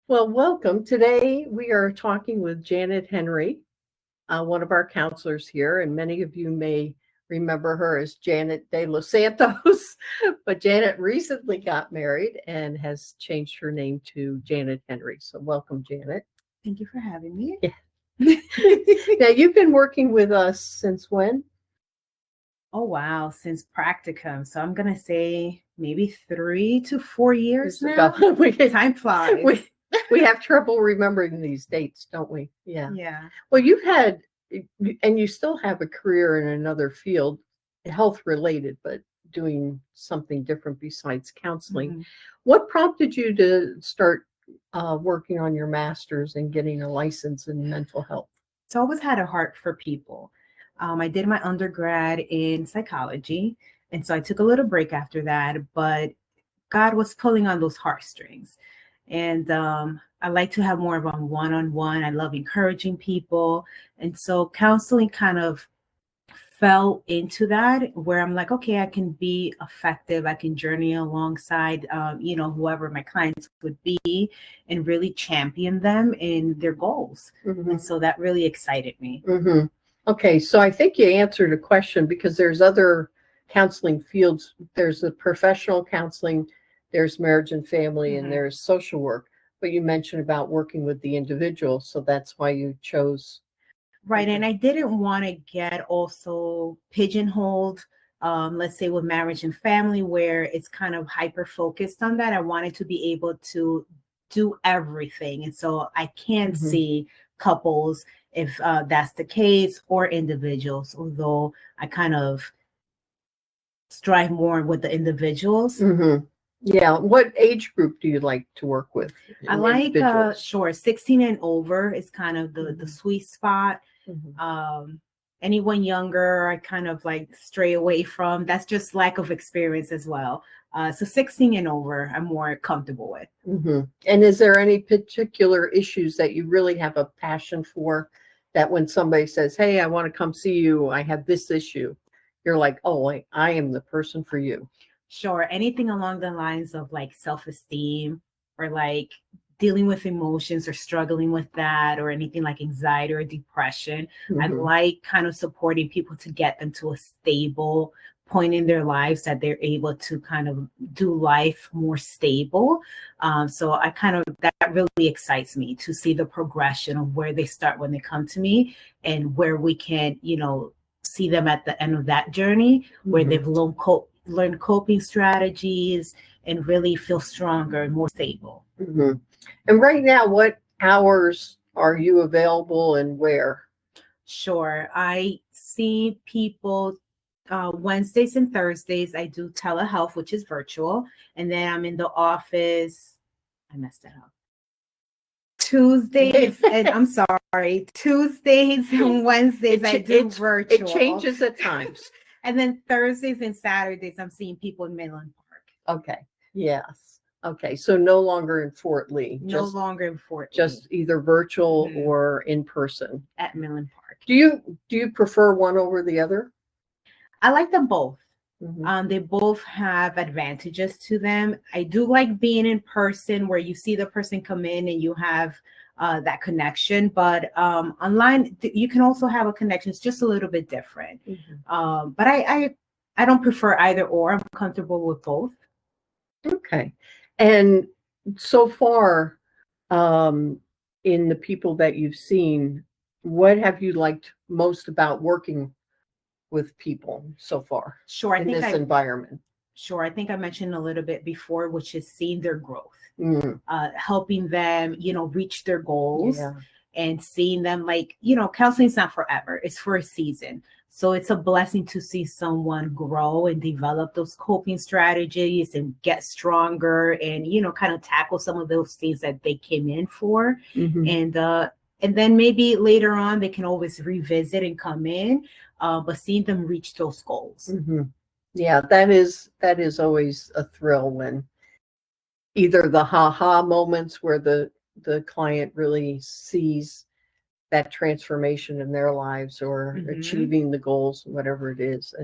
Well, welcome. Today we are talking with Janet Henry, one of our counselors here, and many of you may remember her as Janet de Los Santos, but Janet recently got married and has changed her name to Janet Henry. So welcome, Janet. Thank you for having me. Yeah. Now, you've been working with us since when? Oh, wow. Since practicum. So I'm going to say maybe 3 to 4 years now. Time flies. We have trouble remembering these dates, don't we? Yeah. Yeah. Well, you've had, and you still have a career in another field, health related, but doing something different besides counseling. Mm-hmm. What prompted you to start working on your master's and getting a license in mental health? So I always had a heart for people. I did my undergrad in psychology. And so I took a little break after that, but God was pulling on those heartstrings. And I like to have more of a one-on-one. I love encouraging people. And so counseling kind of fell into that where I'm like, okay, I can be effective. I can journey alongside, whoever my clients would be and really champion them in their goals. Mm-hmm. And so that really excited me. Mm-hmm. Okay, so I think you answered a question because there's other counseling fields. There's the professional counseling, there's marriage and family, and there's social work. But you mentioned about working with the individual, so that's why you chose. Right. And I didn't want to get also pigeonholed, let's say with marriage and family, where it's kind of hyper focused on that. I wanted to be able to do everything. And so I can see couples if that's the case, or individuals, although I kind of strive more with the individuals. Yeah. What age group do you like to work with? I like, 16 and over is kind of the sweet spot. Anyone younger, I kind of like stray away from. That's just lack of experience as well. So 16 and over, I'm more comfortable with. And is there any particular issues that you really have a passion for, that when somebody says, hey, I want to come see you, I have this issue, you're like, oh, I am the person for you? Sure. Anything along the lines of like self-esteem, or like dealing with emotions or struggling with that, or anything like anxiety or depression. I like kind of supporting people to get them to a stable point in their lives that they're able to kind of do life more stable. So I kind of, that really excites me to see the progression of where they start when they come to me, and where we can, see them at the end of that journey, where they've learned coping strategies and really feel stronger and more stable. And right now, what hours are you available and where? Sure. I see people Wednesdays and Thursdays. I do telehealth, which is virtual. And then I'm in the office. I messed that up. Tuesdays, and I'm sorry, Tuesdays and Wednesdays I do virtual. It changes at times. And then Thursdays and Saturdays, I'm seeing people in Midland Park. Okay. Yes. Okay. So no longer in Fort Lee. No longer in Fort Lee. Just either virtual or in person. At Midland Park. Do you prefer one over the other? I like them both. They both have advantages to them. I do like being in person, where you see the person come in and you have that connection. But online, you can also have a connection. It's just a little bit different. But I don't prefer either or. I'm comfortable with both. Okay. And so far, in the people that you've seen, what have you liked most about working with people so far? Sure. In this environment? Sure. I think I mentioned a little bit before, which is seeing their growth, helping them, reach their goals, and seeing them like, counseling is not forever. It's for a season. So it's a blessing to see someone grow and develop those coping strategies and get stronger and, kind of tackle some of those things that they came in for. And then maybe later on, they can always revisit and come in, but seeing them reach those goals. Yeah, that is always a thrill, when either the ha-ha moments where the client really sees that transformation in their lives, or achieving the goals, whatever it is.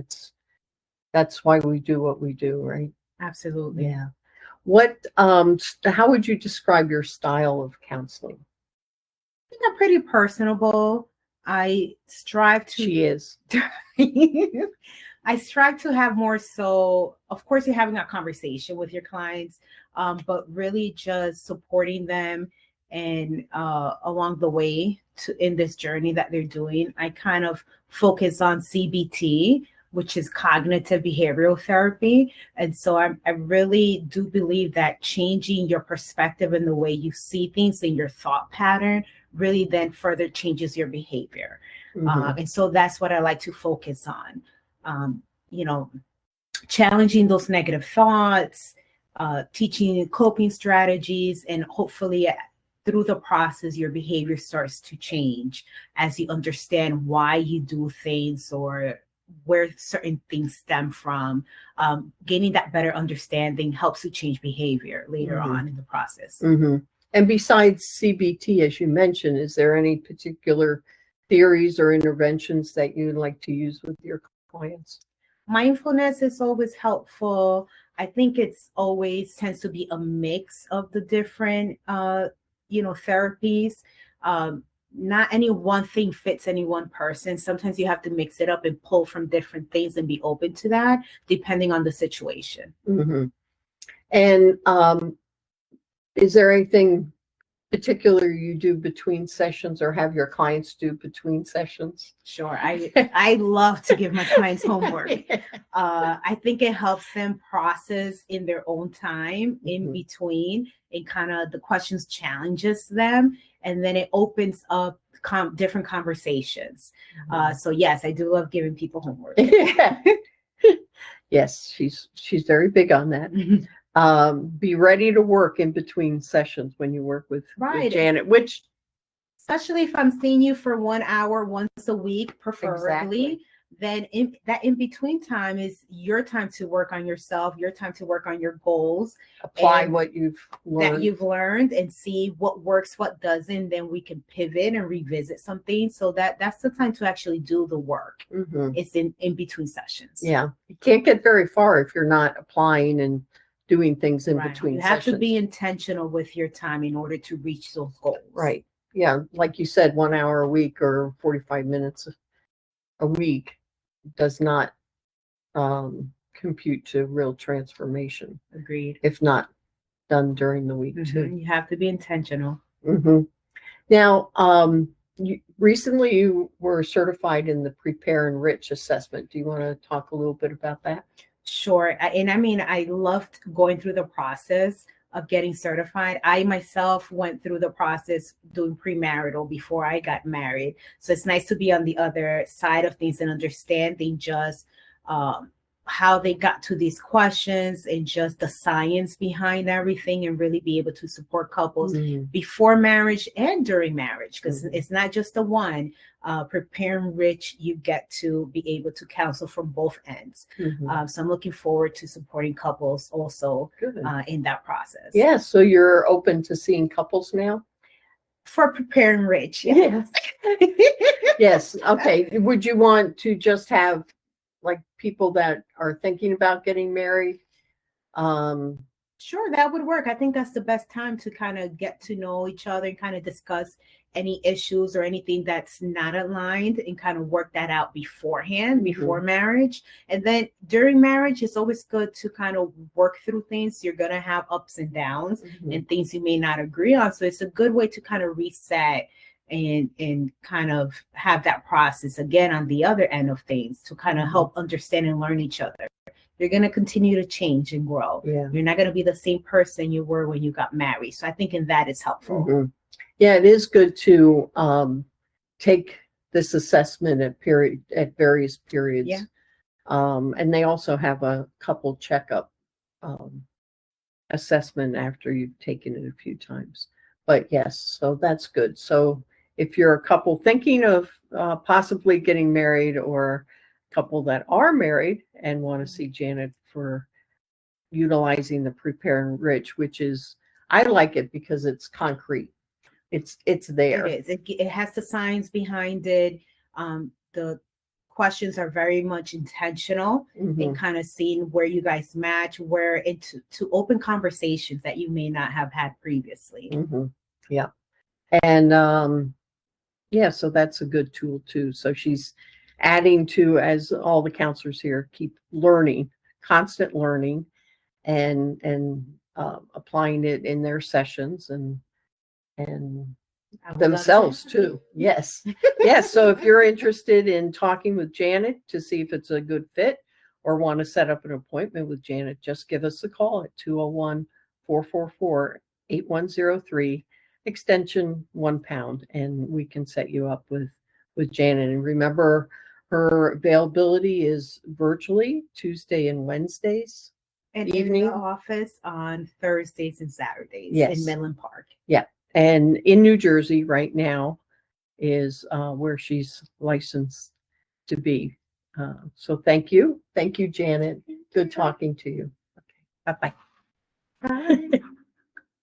That's why we do what we do, right? Absolutely. Yeah. How would you describe your style of counseling? I think I'm pretty personable. I strive to. She is. I strive to have more so, of course, you're having a conversation with your clients, but really just supporting them and along the way in this journey that they're doing. I kind of focus on CBT, which is cognitive behavioral therapy. And so I really do believe that changing your perspective and the way you see things and your thought pattern really then further changes your behavior. And so that's what I like to focus on. You know, challenging those negative thoughts, teaching coping strategies, and hopefully through the process, your behavior starts to change as you understand why you do things or where certain things stem from. Gaining that better understanding helps to change behavior later on in the process. And besides CBT, as you mentioned, is there any particular theories or interventions that you like to use with your clients? Mindfulness is always helpful. I think it's always tends to be a mix of the different, therapies. Not any one thing fits any one person. Sometimes you have to mix it up and pull from different things and be open to that, depending on the situation. And is there anything particular you do between sessions or have your clients do between sessions? Sure. I love to give my clients homework. I think it helps them process in their own time in between, and kind of the questions challenges them, and then it opens up different conversations. So yes, I do love giving people homework. Yes, she's very big on that. Be ready to work in between sessions when you work with Janet, which especially if I'm seeing you for 1 hour once a week, preferably, then in between time is your time to work on yourself, your time to work on your goals, apply what you've learned and see what works, what doesn't. Then we can pivot and revisit something. So that's the time to actually do the work. It's in between sessions. Yeah, you can't get very far if you're not applying and doing things in between You have sessions. to be intentional with your time in order to reach those goals. Right. Yeah. Like you said, 1 hour a week or 45 minutes a week does not compute to real transformation. Agreed. If not done during the week too. You have to be intentional. Now, recently you were certified in the Prepare Enrich assessment. Do you want to talk a little bit about that? Sure. And I mean, I loved going through the process of getting certified. I myself went through the process doing premarital before I got married. So it's nice to be on the other side of things and understanding just how they got to these questions and just the science behind everything, and really be able to support couples before marriage and during marriage, because it's not just the one. Prepare Enrich, you get to be able to counsel from both ends. So I'm looking forward to supporting couples also in that process. Yeah, so you're open to seeing couples now? For Prepare Enrich, yes. Yes, okay. Would you want to just have like people that are thinking about getting married? Sure, that would work. I think that's the best time to kind of get to know each other and kind of discuss any issues or anything that's not aligned, and kind of work that out beforehand, before marriage. And then during marriage, it's always good to kind of work through things. You're going to have ups and downs and things you may not agree on. So it's a good way to kind of reset and kind of have that process again on the other end of things to kind of help understand and learn each other. You're going to continue to change and grow. You're not going to be the same person you were when you got married. So I think in that is helpful. Yeah, it is good to take this assessment at various periods. And they also have a couple checkup assessment after you've taken it a few times. But yes, so that's good. So if you're a couple thinking of possibly getting married, or a couple that are married and want to see Janet for utilizing the Prepare Enrich, which is, I like it because it's concrete. It's there. It is. It has the science behind it. The questions are very much intentional Mhm. in kind of seeing where you guys match, where into to open conversations that you may not have had previously. Mhm. Yeah. And yeah, so that's a good tool too. So she's adding to, as all the counselors here keep learning, constant learning, and applying it in their sessions and I would love to. themselves too. Yes. Yes. So if you're interested in talking with Janet to see if it's a good fit or want to set up an appointment with Janet, just give us a call at 201-444-8103, extension £1, and we can set you up with Janet. And remember, her availability is virtually Tuesday and Wednesdays. And Evening. in the office on Thursdays and Saturdays Yes. in Midland Park. Yeah. And in New Jersey right now is where she's licensed to be. So thank you. Thank you, Janet. Good talking to you. Okay. Bye-bye. Bye.